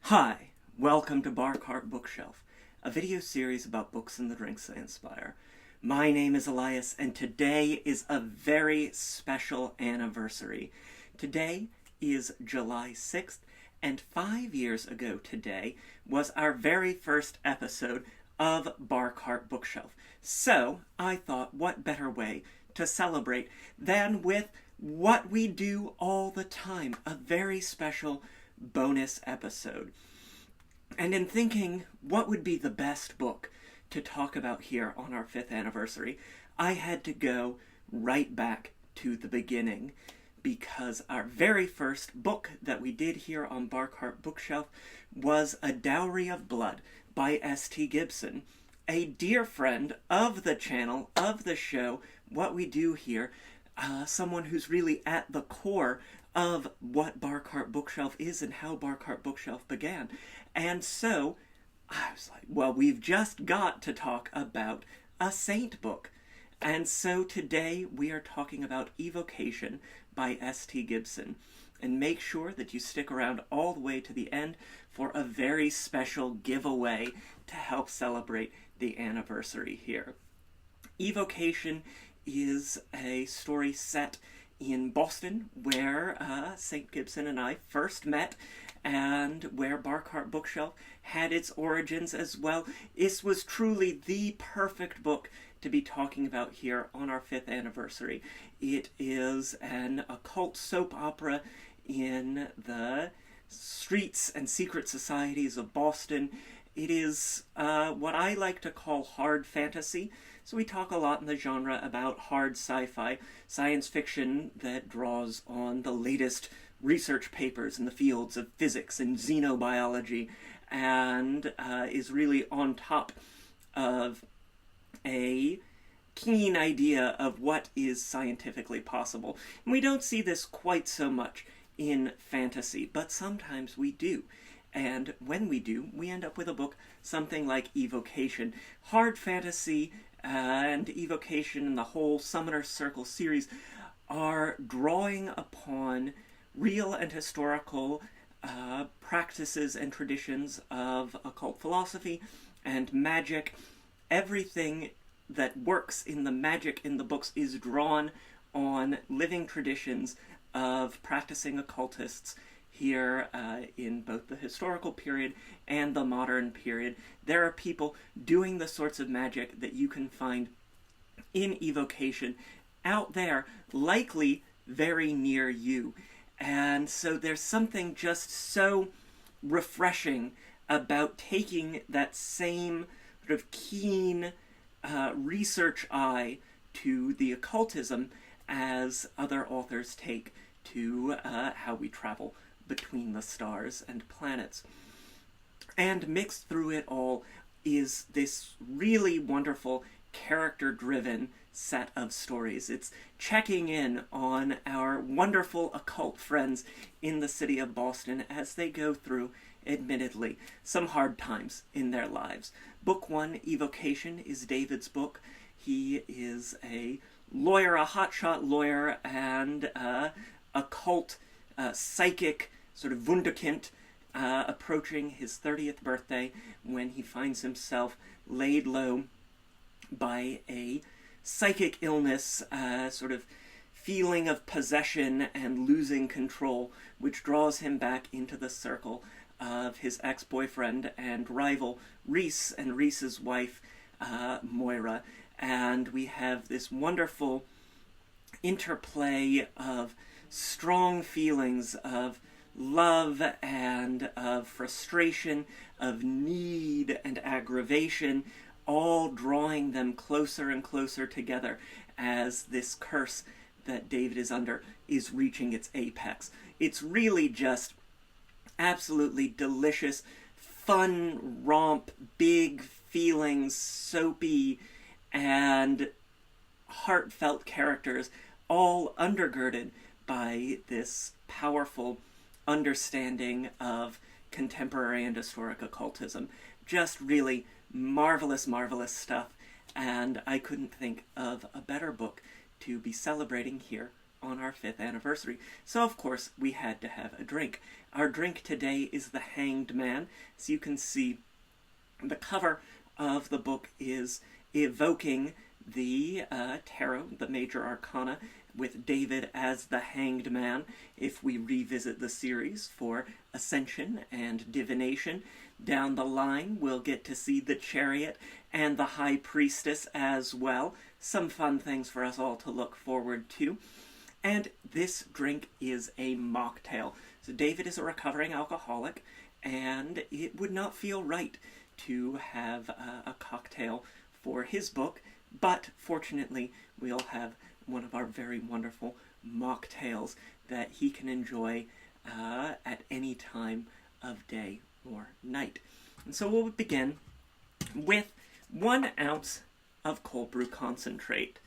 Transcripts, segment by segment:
Hi, welcome to Bar Cart Bookshelf, a video series about books and the drinks they inspire. My name is Elias, and today is a very special anniversary. Today is July 6th, and 5 years ago today was our very first episode of Bar Cart Bookshelf. So, I thought, what better way to celebrate than with what we do all the time, a very special bonus episode. And in thinking what would be the best book to talk about here on our 5th anniversary, I had to go right back to the beginning, because our very first book that we did here on Bar Cart Bookshelf was A Dowry of Blood by S.T. Gibson, a dear friend of the channel, of the show, what we do here, someone who's really at the core of what Bar Cart Bookshelf is and how Bar Cart Bookshelf began. And so I was like, well, we've just got to talk about a saint book. And so today we are talking about EVOCATION by S.T. Gibson. And make sure that you stick around all the way to the end for a very special giveaway to help celebrate the anniversary here. EVOCATION is a story set in Boston, where St. Gibson and I first met, and where Bar Cart Bookshelf had its origins as well. This was truly the perfect book to be talking about here on our 5th anniversary. It is an occult soap opera in the streets and secret societies of Boston. It is what I like to call hard fantasy. So we talk a lot in the genre about hard sci-fi, science fiction that draws on the latest research papers in the fields of physics and xenobiology, and is really on top of a keen idea of what is scientifically possible. And we don't see this quite so much in fantasy, but sometimes we do. And when we do, we end up with a book something like EVOCATION. Hard fantasy and EVOCATION and the whole Summoner's Circle series are drawing upon real and historical practices and traditions of occult philosophy and magic. Everything that works in the magic in the books is drawn on living traditions of practicing occultists here in both the historical period and the modern period. There are people doing the sorts of magic that you can find in EVOCATION out there, likely very near you. And so there's something just so refreshing about taking that same sort of keen research eye to the occultism as other authors take to how we travel between the stars and planets. And mixed through it all is this really wonderful character-driven set of stories. It's checking in on our wonderful occult friends in the city of Boston as they go through, admittedly, some hard times in their lives. Book 1, EVOCATION, is David's book. He is a lawyer, a hotshot lawyer, and occult, psychic, sort of wunderkind, approaching his 30th birthday when he finds himself laid low by a psychic illness, sort of feeling of possession and losing control, which draws him back into the circle of his ex-boyfriend and rival Reese and Reese's wife, Moira. And we have this wonderful interplay of strong feelings of love and of frustration, of need and aggravation, all drawing them closer and closer together as this curse that David is under is reaching its apex. It's really just absolutely delicious, fun romp, big feelings, soapy, and heartfelt characters, all undergirded by this powerful understanding of contemporary and historic occultism. Just really marvelous, marvelous stuff, and I couldn't think of a better book to be celebrating here on our 5th anniversary. So of course we had to have a drink. Our drink today is the Hanged Man. As you can see, the cover of the book is evoking the tarot, the major arcana, with David as the Hanged Man. If we revisit the series for Ascension and Divination, down the line we'll get to see the Chariot and the High Priestess as well. Some fun things for us all to look forward to. And this drink is a mocktail. So David is a recovering alcoholic, and it would not feel right to have a cocktail for his book, but fortunately we'll have one of our very wonderful mocktails that he can enjoy at any time of day or night. And so we'll begin with 1 ounce of cold brew concentrate.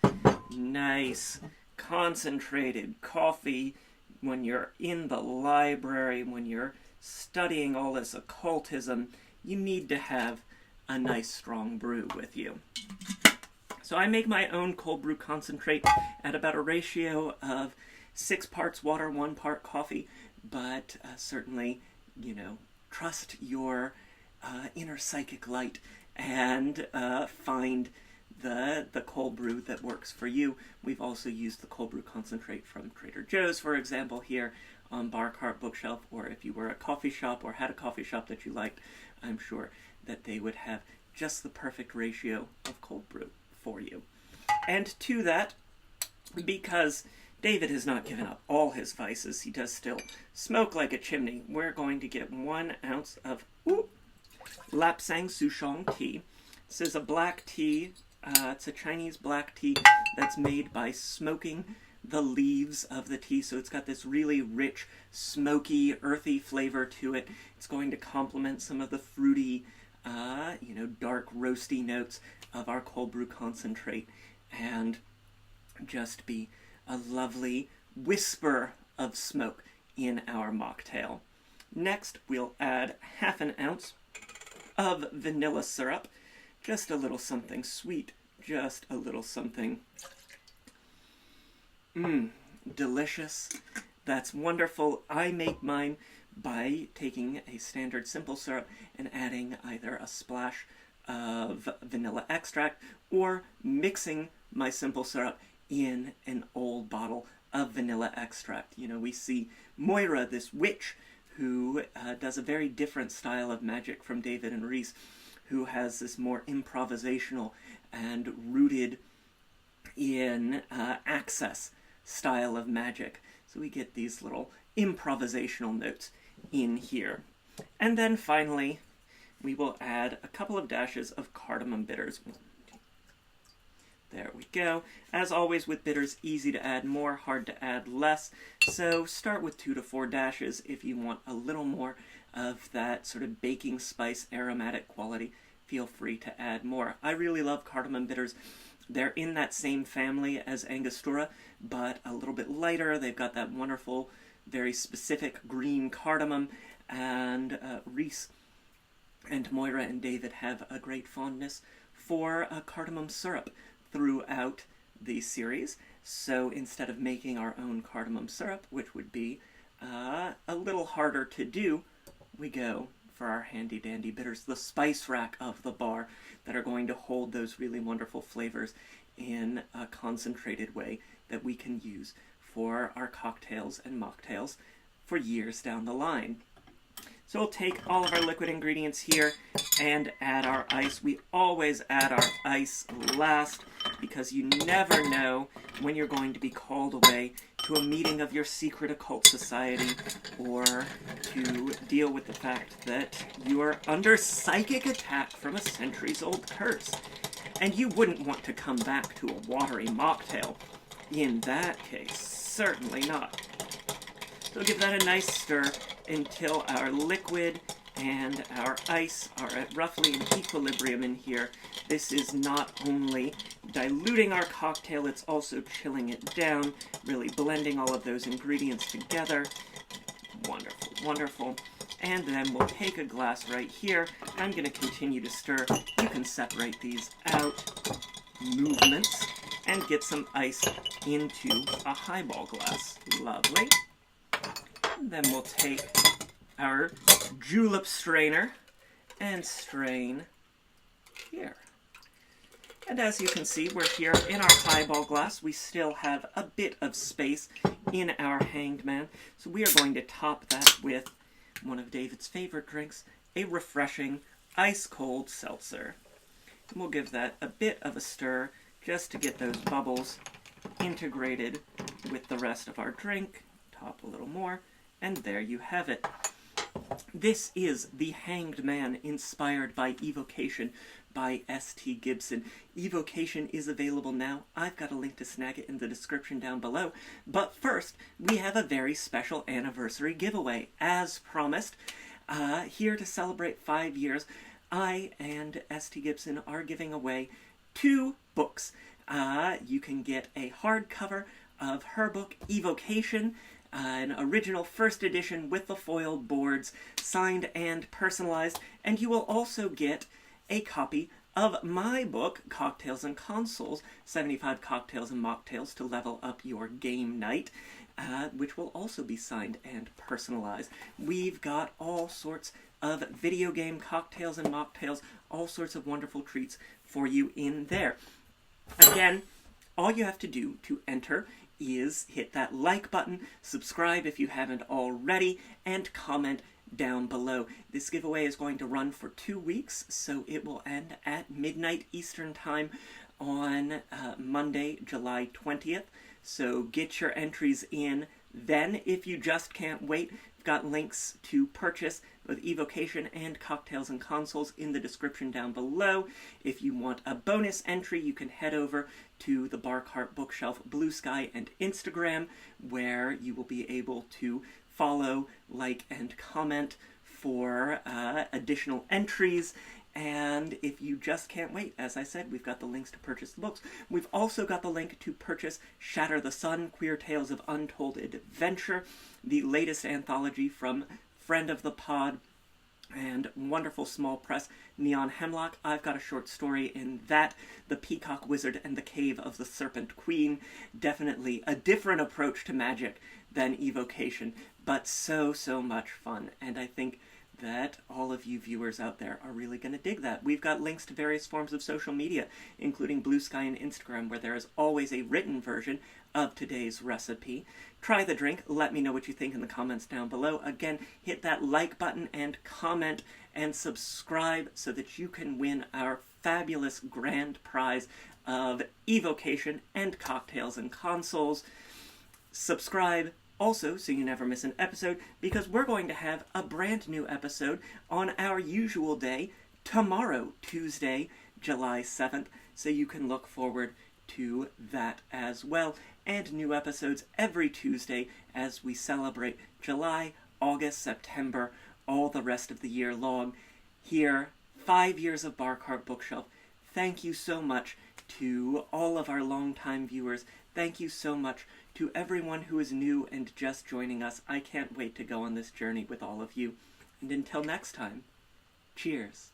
Nice concentrated coffee when you're in the library, when you're studying all this occultism. You need to have a nice strong brew with you. So I make my own cold brew concentrate at about a ratio of 6 parts water, 1 part coffee, but certainly, you know, trust your inner psychic light and find the cold brew that works for you. We've also used the cold brew concentrate from Trader Joe's, for example, here on Bar Cart Bookshelf, or if you were a coffee shop or had a coffee shop that you liked, I'm sure that they would have just the perfect ratio of cold brew for you. And to that, because David has not given up all his vices, he does still smoke like a chimney, we're going to get 1 ounce of Lapsang Souchong tea. This is a black tea. It's a Chinese black tea that's made by smoking the leaves of the tea, so it's got this really rich, smoky, earthy flavor to it. It's going to complement some of the fruity, dark, roasty notes of our cold brew concentrate, and just be a lovely whisper of smoke in our mocktail. Next, we'll add 1/2 ounce of vanilla syrup. Just a little something sweet, just a little something delicious. That's wonderful. I make mine by taking a standard simple syrup and adding either a splash of vanilla extract or mixing my simple syrup in an old bottle of vanilla extract. You know, we see Moira, this witch, who does a very different style of magic from David and Reese, who has this more improvisational and rooted in access style of magic. So we get these little improvisational notes in here. And then finally, we will add a couple of dashes of cardamom bitters. There we go. As always with bitters, easy to add more, hard to add less. So start with 2 to 4 dashes if you want a little more of that sort of baking spice aromatic quality. Feel free to add more. I really love cardamom bitters. They're in that same family as Angostura, but a little bit lighter. They've got that wonderful, very specific green cardamom, and Reese and Moira and David have a great fondness for cardamom syrup throughout the series. So instead of making our own cardamom syrup, which would be a little harder to do, we go for our handy-dandy bitters, the spice rack of the bar, that are going to hold those really wonderful flavors in a concentrated way that we can use for our cocktails and mocktails for years down the line. So we'll take all of our liquid ingredients here and add our ice. We always add our ice last because you never know when you're going to be called away to a meeting of your secret occult society, or to deal with the fact that you are under psychic attack from a centuries-old curse. And you wouldn't want to come back to a watery mocktail. In that case, certainly not. So give that a nice stir until our liquid and our ice are at roughly an equilibrium in here. This is not only diluting our cocktail, it's also chilling it down, really blending all of those ingredients together. Wonderful, wonderful. And then we'll take a glass right here. I'm going to continue to stir. You can separate these out movements. and get some ice into a highball glass. Lovely. Then we'll take our julep strainer and strain here. And as you can see, we're here in our highball glass. We still have a bit of space in our Hanged Man, so we are going to top that with one of David's favorite drinks, a refreshing ice-cold seltzer. And we'll give that a bit of a stir just to get those bubbles integrated with the rest of our drink. Top a little more, and there you have it. This is the Hanged Man inspired by EVOCATION by St. Gibson. EVOCATION is available now. I've got a link to snag it in the description down below. But first, we have a very special anniversary giveaway. As promised, here to celebrate 5 years, I and St. Gibson are giving away 2 books. You can get a hardcover of her book, EVOCATION, an original first edition with the foiled boards, signed and personalized, and you will also get a copy of my book, Cocktails and Consoles, 75 Cocktails and Mocktails to Level Up Your Game Night, which will also be signed and personalized. We've got all sorts of video game cocktails and mocktails, all sorts of wonderful treats for you in there. Again, all you have to do to enter is hit that like button, subscribe if you haven't already, and comment down below. This giveaway is going to run for 2 weeks, so it will end at midnight Eastern Time on Monday, July 20th. So get your entries in then. If you just can't wait, I've got links to purchase both EVOCATION and Cocktails and Consoles in the description down below. If you want a bonus entry, you can head over to the Bar Cart Bookshelf Blue Sky and Instagram, where you will be able to follow, like, and comment for additional entries. And if you just can't wait, as I said, we've got the links to purchase the books. We've also got the link to purchase Shatter the Sun, Queer Tales of Untold Adventure, the latest anthology from friend of the pod and wonderful small press Neon Hemlock. I've got a short story in that, The Peacock Wizard and the Cave of the Serpent Queen. Definitely a different approach to magic than EVOCATION, but so much fun, and I think that all of you viewers out there are really going to dig that. We've got links to various forms of social media, including Blue Sky and Instagram, where there is always a written version of today's recipe. Try the drink. Let me know what you think in the comments down below. Again, hit that like button and comment and subscribe so that you can win our fabulous grand prize of EVOCATION and Cocktails and Consoles. Subscribe also so you never miss an episode, because we're going to have a brand new episode on our usual day tomorrow, Tuesday, July 7th, so you can look forward to that as well, and new episodes every Tuesday as we celebrate July, August, September, all the rest of the year long. Here, 5 years of Bar Cart Bookshelf. Thank you so much to all of our longtime viewers. Thank you so much to everyone who is new and just joining us. I can't wait to go on this journey with all of you. And until next time, cheers.